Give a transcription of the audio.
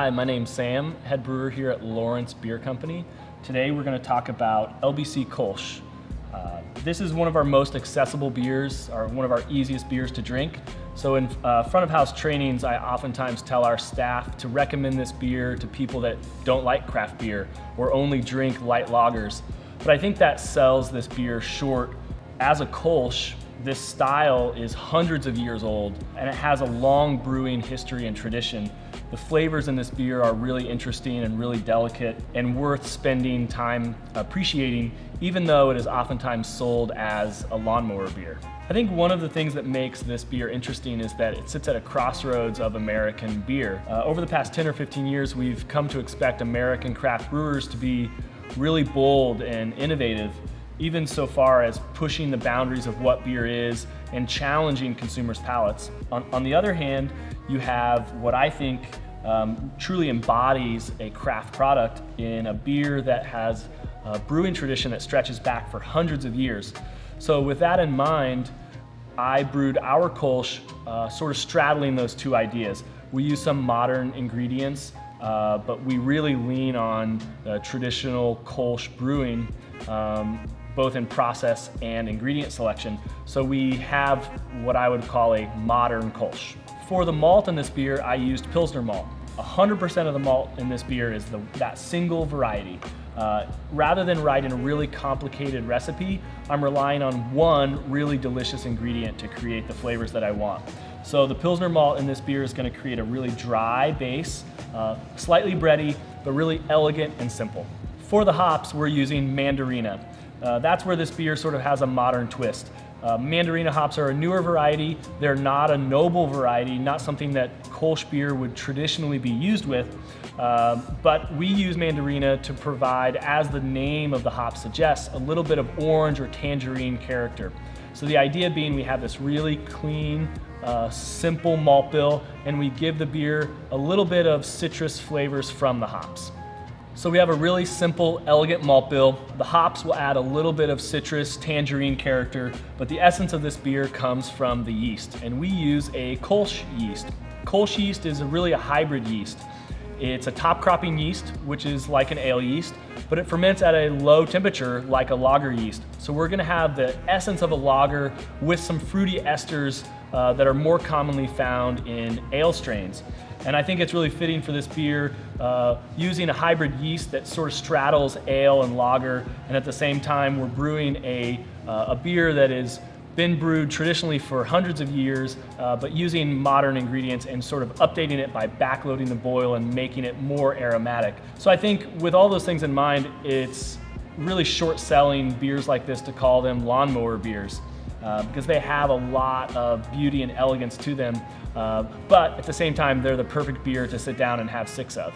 Hi, my name's Sam, head brewer here at Lawrence Beer Company. Today we're going to talk about LBC Kölsch. This is one of our most accessible beers, or one of our easiest beers to drink. So in front of house trainings, I oftentimes tell our staff to recommend this beer to people that don't like craft beer or only drink light lagers. But I think that sells this beer short. As a Kölsch, this style is hundreds of years old and it has a long brewing history and tradition. The flavors in this beer are really interesting and really delicate and worth spending time appreciating, even though it is oftentimes sold as a lawnmower beer. I think one of the things that makes this beer interesting is that it sits at a crossroads of American beer. Over the past 10 or 15 years, we've come to expect American craft brewers to be really bold and innovative, even so far as pushing the boundaries of what beer is and challenging consumers' palates. On the other hand, you have what I think truly embodies a craft product in a beer that has a brewing tradition that stretches back for hundreds of years. So with that in mind, I brewed our Kölsch sort of straddling those two ideas. We use some modern ingredients, but we really lean on traditional Kölsch brewing, both in process and ingredient selection. So we have what I would call a modern Kölsch. For the malt in this beer, I used Pilsner malt. 100% of the malt in this beer is that single variety. Rather than writing a really complicated recipe, I'm relying on one really delicious ingredient to create the flavors that I want. So the Pilsner malt in this beer is going to create a really dry base, slightly bready, but really elegant and simple. For the hops, we're using Mandarina. That's where this beer sort of has a modern twist. Mandarina hops are a newer variety. They're not a noble variety, not something that Kölsch beer would traditionally be used with, but we use Mandarina to provide, as the name of the hop suggests, a little bit of orange or tangerine character. So the idea being we have this really clean, simple malt bill, and we give the beer a little bit of citrus flavors from the hops. So we have a really simple, elegant malt bill. The hops will add a little bit of citrus, tangerine character, but the essence of this beer comes from the yeast, and we use a Kölsch yeast. Kölsch yeast is really a hybrid yeast. It's a top cropping yeast, which is like an ale yeast, but it ferments at a low temperature like a lager yeast. So we're gonna have the essence of a lager with some fruity esters that are more commonly found in ale strains. And I think it's really fitting for this beer, using a hybrid yeast that sort of straddles ale and lager, and at the same time we're brewing a beer that has been brewed traditionally for hundreds of years, but using modern ingredients and sort of updating it by backloading the boil and making it more aromatic. So I think with all those things in mind, it's really short-selling beers like this to call them lawnmower beers. Because they have a lot of beauty and elegance to them, but at the same time, they're the perfect beer to sit down and have 6 of.